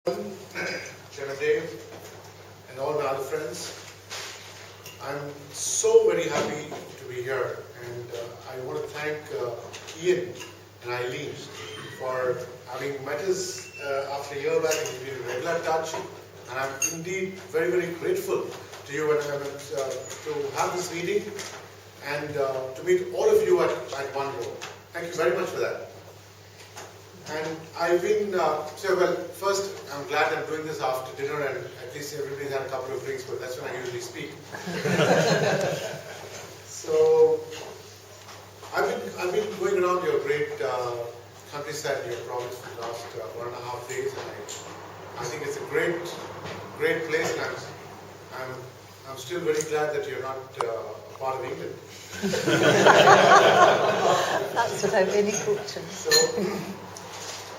Chairman Dave, and all my other friends. I'm so very happy to be here, and I want to thank Ian and Eileen for having met us after a year back and we've been in regular touch. And I'm indeed very, very grateful to you and to have this meeting and to meet all of you at one go. Thank you very much for that. And I've been, first I'm glad I'm doing this after dinner and at least everybody's had a couple of drinks, but that's when I usually speak. So, I've been going around your great countryside in your province for the last 1.5 days, and I think it's a great place, and I'm still very glad that you're not a part of England. That's what I've been coaching. So,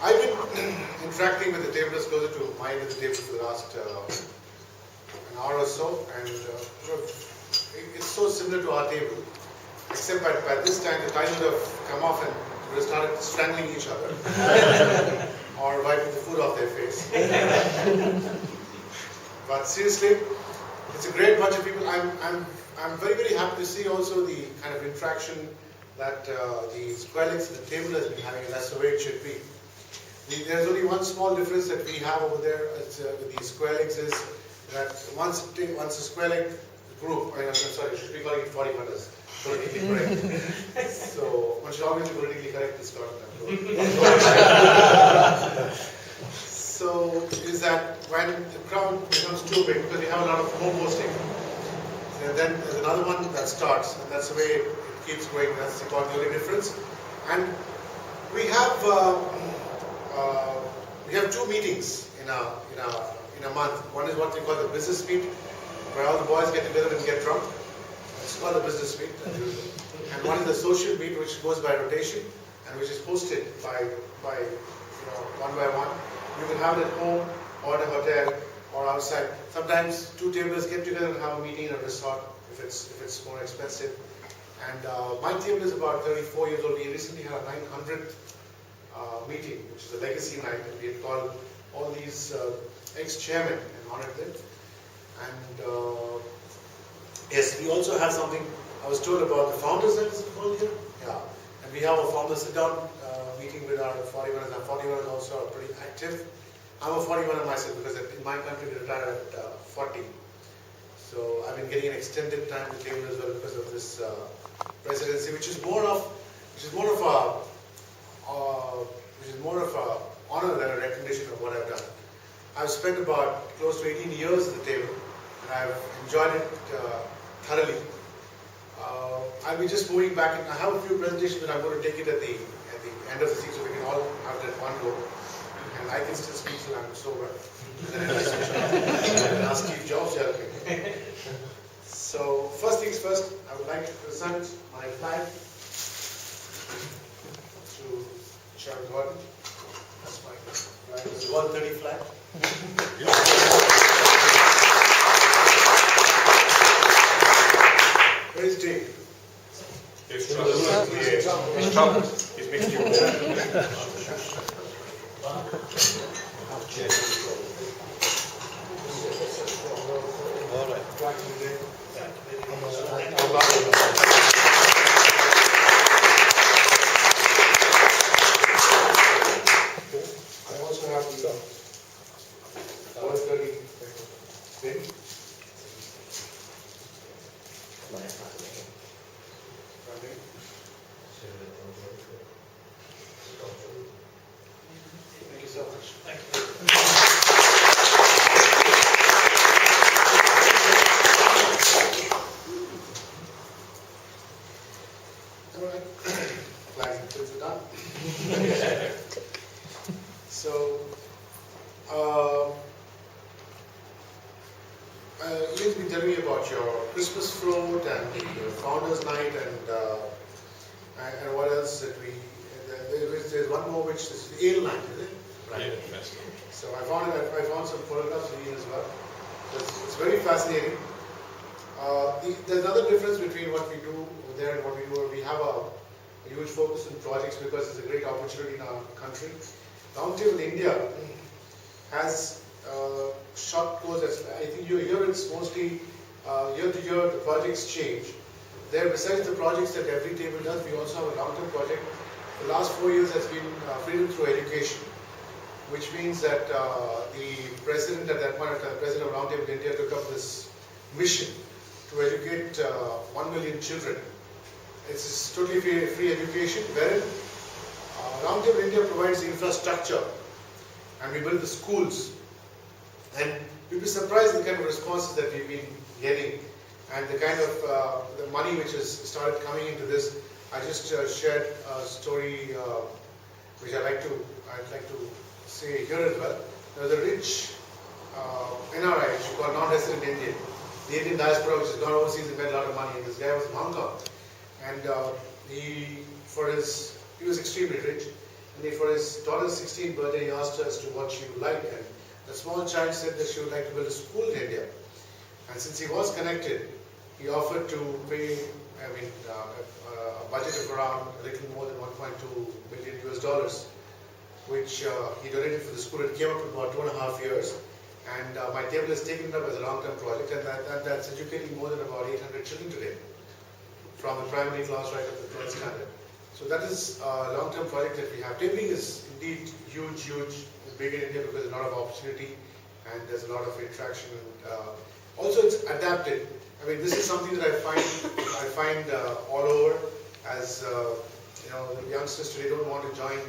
I've been interacting with the tablers closer to my end of the table for the last an hour or so, and it's so similar to our table, except by this time the titles have come off and we started strangling each other or wiping the food off their face. But seriously, it's a great bunch of people. I'm very, very happy to see also the kind of interaction that the Square Legs and the table has been having, and that's the way it should be. There's only one small difference that we have over there with the Square Legs is that once a Square Leg group, I'm sorry, I should be calling it 40 hunters, politically correct. So, one should always be politically correct in Scotland. So, is that when the crowd becomes too big, because we have a lot of home hosting, and then there's another one that starts, and that's the way it keeps going. That's about the only difference. And we have 2 meetings in a month. One is what we call the business meet, where all the boys get together and get drunk. It's called the business meet. And one is the social meet, which goes by rotation and which is hosted by one by one. You can have it at home or at a hotel or outside. Sometimes 2 tablers get together and have a meeting in a resort if it's more expensive. And my table is about 34 years old. We recently had a 900th meeting, which is a legacy night, and we had called all these ex-chairmen and honored them. And yes, we also have something I was told about the founders that is called here. Yeah, and we have a founder sit-down meeting with our 41ers. Our 41ers also are pretty active. I'm a 41er myself because in my country we retired at 40. So I've been getting an extended time to table as well because of this presidency, which is more of a honor than a recognition of what I've done. I've spent about close to 18 years at the table, and I've enjoyed it thoroughly. I'll be just moving back, and I have a few presentations, but I'm going to take it at the end of the season, so we can all have it at one go. And I can still speak till I'm sober. And then ask Steve Jobs to help me. So, first things first, I would like to present my flag to Chairman Gordon. That's my flag. It's a 130 flag. Where is Dave? It's trouble. He's mixed you All right. I also have the 130 thing. Thank you so much. Thank you. All right. Flags and things are done. So, Ian's been telling me about your Christmas float and the Founders Night and what else that there's one more which is the Ale Night, is it? Right. So I found some photographs of Ian as well. So it's very fascinating. There's another difference between what we do over there and what we do. We have a huge focus on projects because it's a great opportunity in our country. Roundtable India has short courses. I think here it's mostly year to year the projects change. There, besides the projects that every table does, we also have a long-term project. The last 4 years has been Freedom Through Education, which means that the president at that point, the president of Roundtable India, took up this mission to educate 1 million children. It's totally free education, wherein Roundtable India provides the infrastructure and we build the schools. And you'll be surprised at the kind of responses that we've been getting and the kind of the money which has started coming into this. I just shared a story which I'd like to say here as well. There was a rich NRI, which is called non-resident Indian. The Indian diaspora, which has gone overseas and made a lot of money. And this guy was in Hong Kong, and he was extremely rich. And for his daughter's 16th birthday, he asked us to what she would like. And the small child said that she would like to build a school in India. And since he was connected, he offered to pay, a budget of around a little more than 1.2 million US dollars, which he donated for the school. It came up in about 2.5 years. And my table has taken it up as a long-term project, and that's educating more than about 800 children today, from the primary class right up to 12th standard. So that is a long-term project that we have. Tabling is indeed huge, big in India because there's a lot of opportunity and there's a lot of interaction. Also, it's adapted. I mean, this is something that I find all over. As the youngsters today don't want to join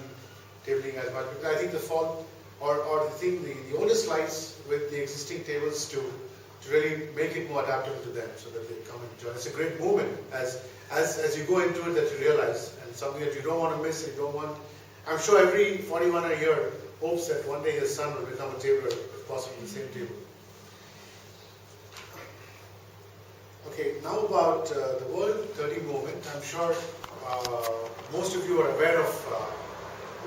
tabling as much. Because I think the fault or the onus lies with the existing tables to really make it more adaptable to them, so that they come and join. It's a great movement as you go into it that you realize, and something that you don't want to miss. I'm sure every 41 a year hopes that one day his son will become a tabler, if possibly the same table. Okay, now about the World 30 movement. I'm sure most of you are aware of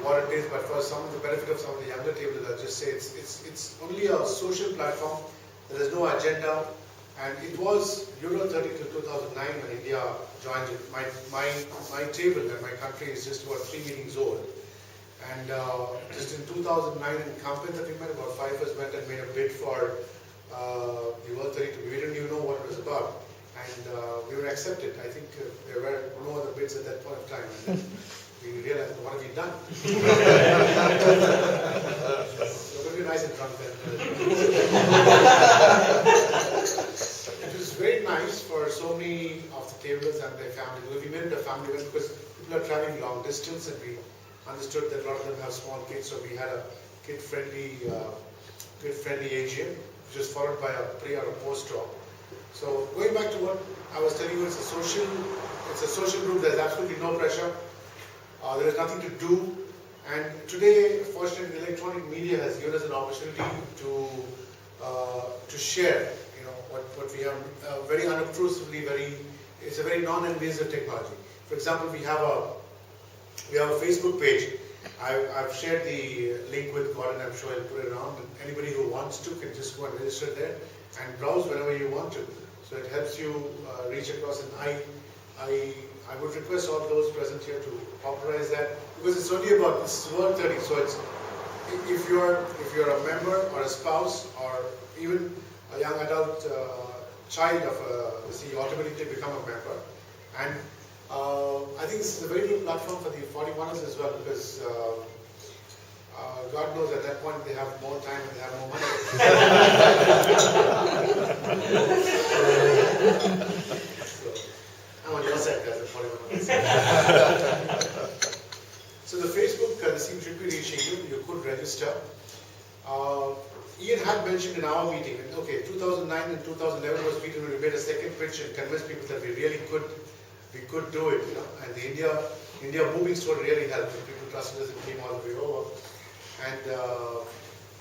what it is, but for some of the benefit of some of the younger tables, I'll just say it's only a social platform. There is no agenda, and it was Euro 30 till 2009 when India joined it. My table and my country is just about 3 meetings old, and just in 2009 in Kampen that we met, about 5 of us went and made a bid for the World 30. We didn't even know what it was about, and we were accepted. I think there were no other bids at that point of time. And then we realized, what have we done? So it'll be nice and drunk then. It was very nice for so many of the tablers and their families. We made it a family event because people are traveling long distance, and we understood that a lot of them have small kids, so we had a kid-friendly AGM, which was followed by a pre or a post-talk. So going back to what I was telling you, it's a social group. There's absolutely no pressure. There is nothing to do, and today, fortunately, the electronic media has given us an opportunity to share, what we have very unobtrusively. It's a very non-invasive technology. For example, we have a Facebook page. I've shared the link with Gordon. I'm sure I'll put it around. Anybody who wants to can just go and register there and browse whenever you want to. So it helps you reach across. And I would request all those present here to popularize that, because it's only about, this is World 30, so it's, if you're a member or a spouse or even a young adult child of you automatically become a member. And I think this is a very good platform for the 41ers as well, because God knows at that point they have more time and they have more money. I'm on your side, guys, the 41ers. So the Facebook, the team should be reaching you. You could register. Ian had mentioned in our meeting, okay, 2009 and 2011 was meeting when we made a second pitch and convinced people that we really could do it, and the India moving story really helped. People trusted us and came all the way over. And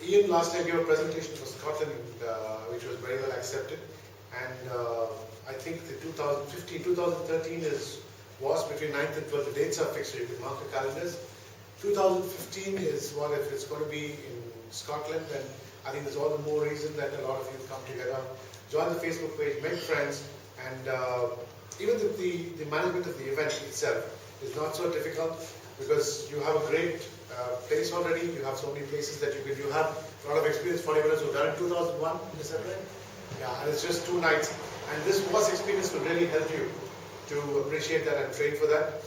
Ian last time gave a presentation for Scotland, which was very well accepted. And I think the 2013 was between 9th and 12th. The dates are fixed, so you can mark the calendars. 2015 is what, if it's going to be in Scotland, then I think there's all the more reason that a lot of you come together, join the Facebook page, make friends, and even the management of the event itself is not so difficult, because you have a great place already. You have so many places that you have a lot of experience, 40 minutes, we've done it 2001, is that right? Yeah, and it's just 2 nights. And this WAS experience will really help you to appreciate that and train for that.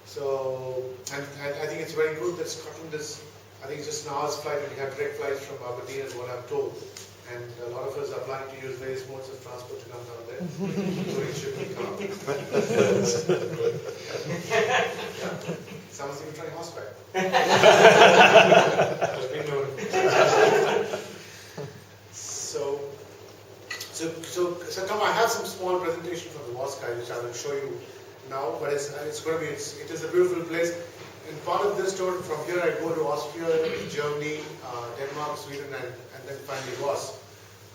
So, and I think it's very good that Scotland is, I think it's just an hour's flight, and you have direct flights from Aberdeen is what I'm told. And a lot of us are planning to use various modes of transport to come down there, including shipping car. Someone's even trying horseback. So come, I have some small presentation from the WAS guy, which I will show you now. But it's going to be, it is a beautiful place. And part of this tour, from here I go to Austria, Germany, Denmark, Sweden, and then finally WAS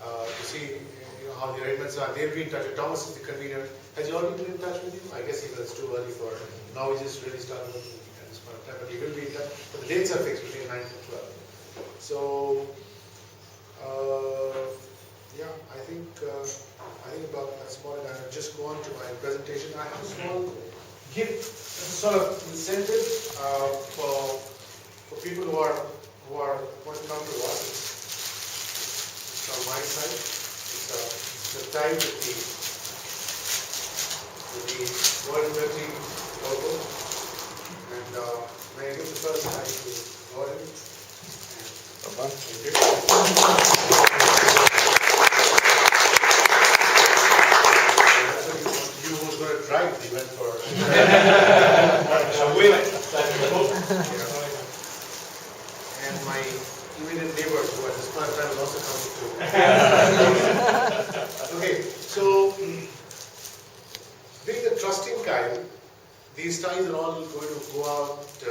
to see how the arrangements are. They'll be in touch. Thomas is the convener. Has he already been in touch with you? I guess it's too early for him. Now we just really started looking at this point of time, but he will be in touch. But the dates are fixed between 9 to 12. So, yeah, I think about that's about it. I'll just go on to my presentation. I have a small gift, sort of incentive for people who want to come to us. It's from my side. It's the tie with the World Dirty logo. And may I give the first tie to Gordon? Thank you. You who's going to drive the event for and my immediate neighbors who at this point of time will also come to. Okay, so being the trusting guy, these ties are all going to go out to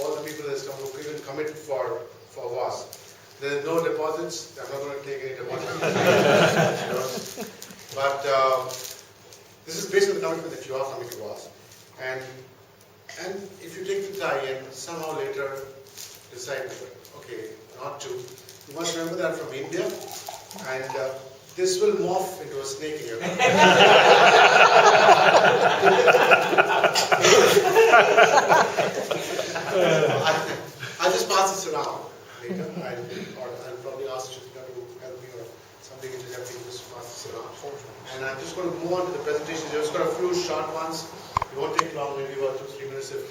all the people that come who even commit for WAS. There are no deposits. I'm not going to take any deposits. But this is based on the commitment that you are coming to WAS. And if you take the tie and somehow later decide, okay, not to, you must remember that from India, and this will morph into a snake in your mouth. I'll just pass this around later, I'll probably ask you to help me or something to help me just pass this around. And I'm just going to move on to the presentation. Just got a few short ones. It won't take long, maybe about 2-3 minutes if